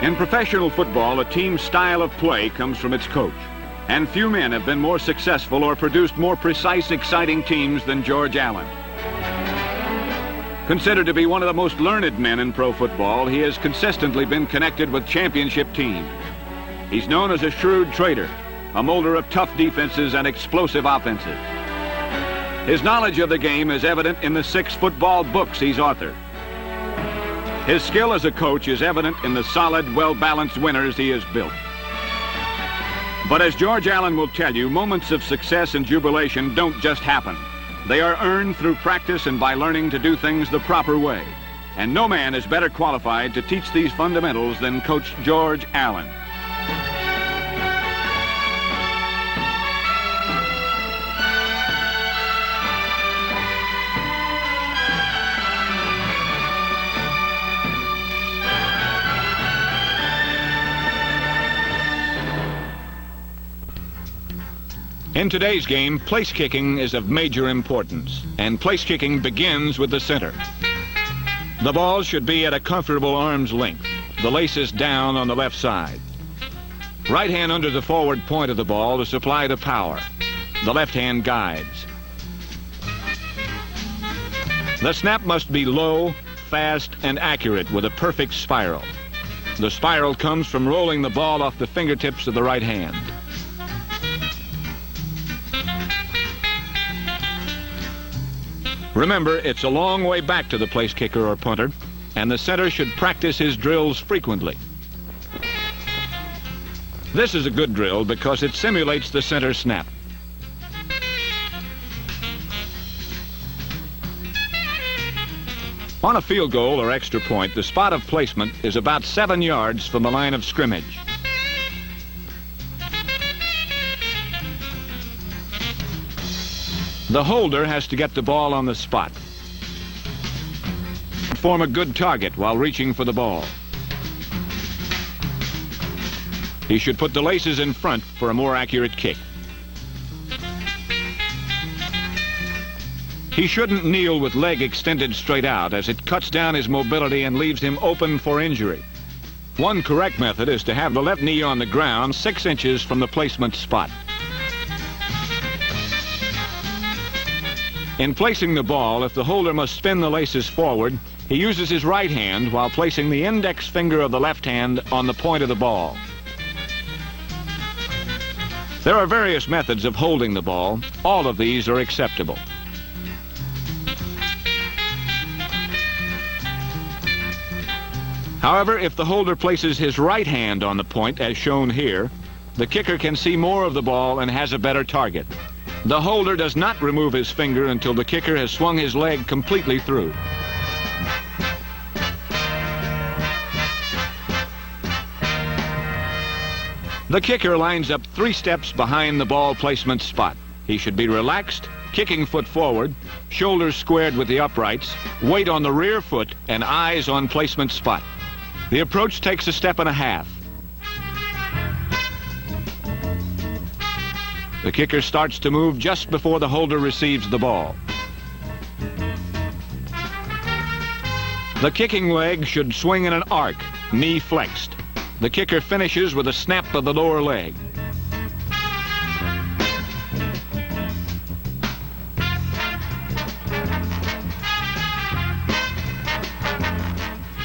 In professional football, a team's style of play comes from its coach. And few men have been more successful or produced more precise, exciting teams than George Allen. Considered to be one of the most learned men in pro football, he has consistently been connected with championship teams. He's known as a shrewd trader, a molder of tough defenses and explosive offenses. His knowledge of the game is evident in the 6 football books he's authored. His skill as a coach is evident in the solid, well-balanced winners he has built. But as George Allen will tell you, moments of success and jubilation don't just happen. They are earned through practice and by learning to do things the proper way. And no man is better qualified to teach these fundamentals than Coach George Allen. In today's game, place kicking is of major importance, and place kicking begins with the center. The ball should be at a comfortable arm's length, the laces down on the left side. Right hand under the forward point of the ball to supply the power. The left hand guides. The snap must be low, fast, and accurate with a perfect spiral. The spiral comes from rolling the ball off the fingertips of the right hand. Remember, it's a long way back to the place kicker or punter, and the center should practice his drills frequently. This is a good drill because it simulates the center snap. On a field goal or extra point, the spot of placement is about 7 yards from the line of scrimmage. The holder has to get the ball on the spot. Form a good target while reaching for the ball. He should put the laces in front for a more accurate kick. He shouldn't kneel with leg extended straight out, as it cuts down his mobility and leaves him open for injury. One correct method is to have the left knee on the ground 6 inches from the placement spot. In placing the ball, if the holder must spin the laces forward, he uses his right hand while placing the index finger of the left hand on the point of the ball. There are various methods of holding the ball. All of these are acceptable. However, if the holder places his right hand on the point, as shown here, the kicker can see more of the ball and has a better target. The holder does not remove his finger until the kicker has swung his leg completely through. The kicker lines up 3 steps behind the ball placement spot. He should be relaxed, kicking foot forward, shoulders squared with the uprights, weight on the rear foot, and eyes on placement spot. The approach takes a step and a half. The kicker starts to move just before the holder receives the ball. The kicking leg should swing in an arc, knee flexed. The kicker finishes with a snap of the lower leg.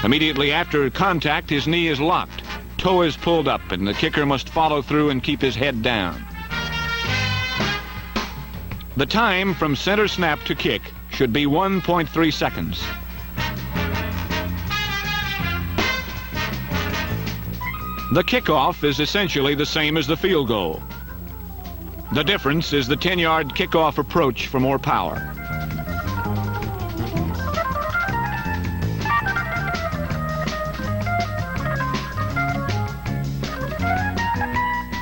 Immediately after contact, his knee is locked. Toe is pulled up, and the kicker must follow through and keep his head down. The time from center snap to kick should be 1.3 seconds. The kickoff is essentially the same as the field goal. The difference is the 10-yard kickoff approach for more power.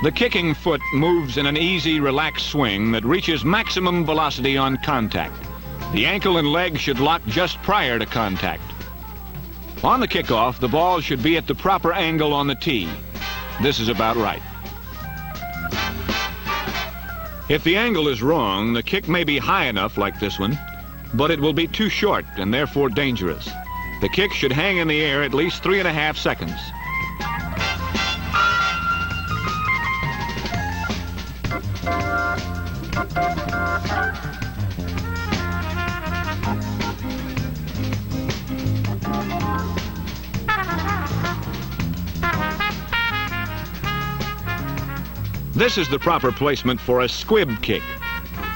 The kicking foot moves in an easy, relaxed swing that reaches maximum velocity on contact. The ankle and leg should lock just prior to contact. On the kickoff, the ball should be at the proper angle on the tee. This is about right. If the angle is wrong, the kick may be high enough, like this one, but it will be too short and therefore dangerous. The kick should hang in the air at least 3.5 seconds. This is the proper placement for a squib kick.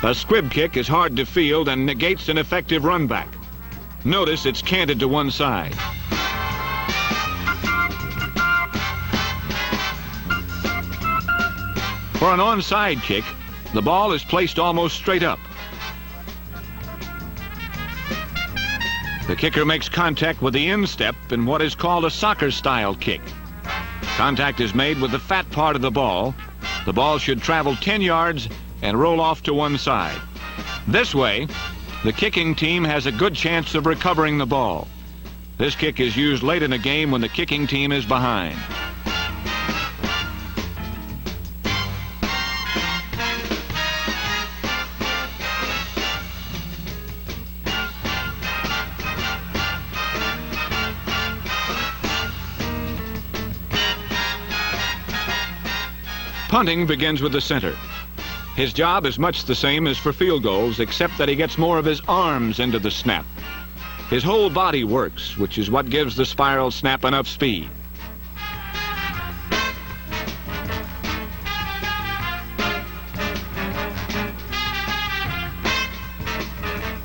A squib kick is hard to field and negates an effective run back. Notice it's canted to one side. For an onside kick, the ball is placed almost straight up. The kicker makes contact with the instep in what is called a soccer-style kick. Contact is made with the fat part of the ball. The ball should travel 10 yards and roll off to one side. This way, the kicking team has a good chance of recovering the ball. This kick is used late in a game when the kicking team is behind. Punting begins with the center. His job is much the same as for field goals, except that he gets more of his arms into the snap. His whole body works, which is what gives the spiral snap enough speed.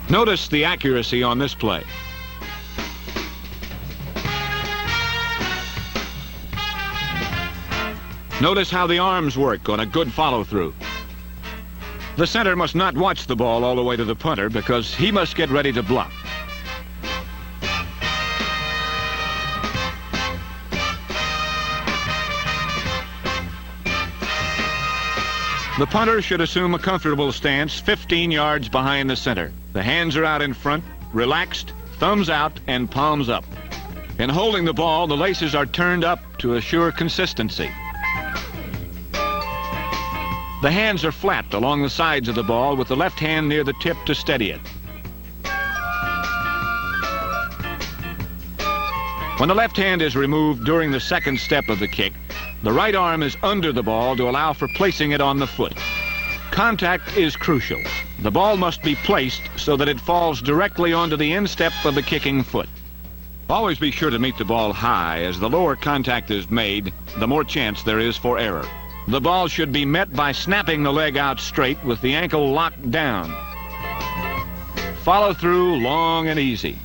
Notice the accuracy on this play. Notice how the arms work on a good follow-through. The center must not watch the ball all the way to the punter because he must get ready to block. The punter should assume a comfortable stance 15 yards behind the center. The hands are out in front, relaxed, thumbs out, and palms up. In holding the ball, the laces are turned up to assure consistency. The hands are flat along the sides of the ball with the left hand near the tip to steady it. When the left hand is removed during the second step of the kick, the right arm is under the ball to allow for placing it on the foot. Contact is crucial. The ball must be placed so that it falls directly onto the instep of the kicking foot. Always be sure to meet the ball high. As the lower contact is made, the more chance there is for error. The ball should be met by snapping the leg out straight with the ankle locked down. Follow through long and easy.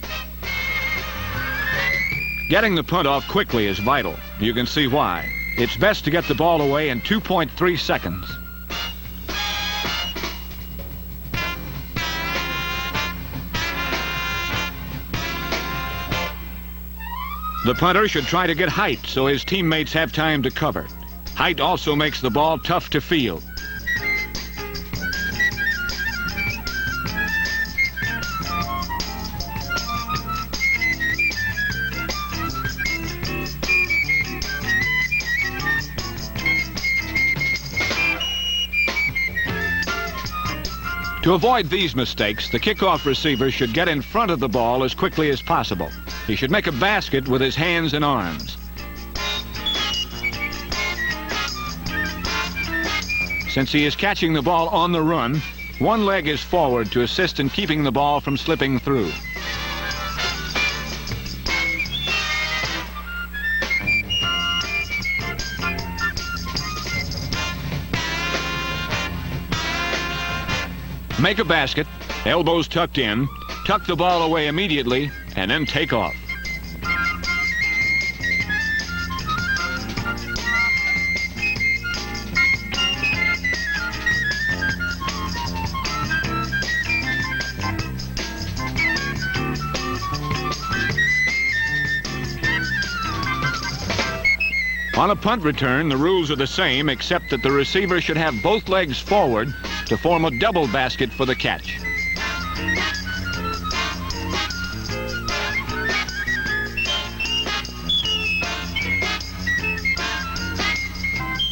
Getting the punt off quickly is vital. You can see why. It's best to get the ball away in 2.3 seconds. The punter should try to get height so his teammates have time to cover. Height also makes the ball tough to field. To avoid these mistakes, the kickoff receiver should get in front of the ball as quickly as possible. He should make a basket with his hands and arms. Since he is catching the ball on the run, one leg is forward to assist in keeping the ball from slipping through. Make a basket, elbows tucked in, tuck the ball away immediately, and then take off. On a punt return, the rules are the same, except that the receiver should have both legs forward to form a double basket for the catch.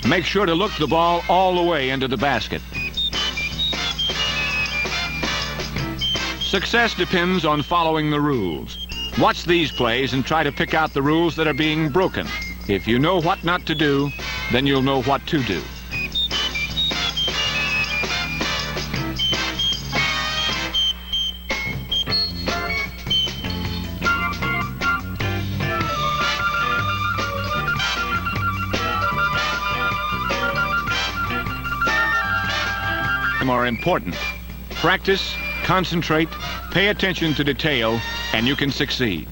Make sure to look the ball all the way into the basket. Success depends on following the rules. Watch these plays and try to pick out the rules that are being broken. If you know what not to do, then you'll know what to do. are important. Practice, concentrate, pay attention to detail, and you can succeed.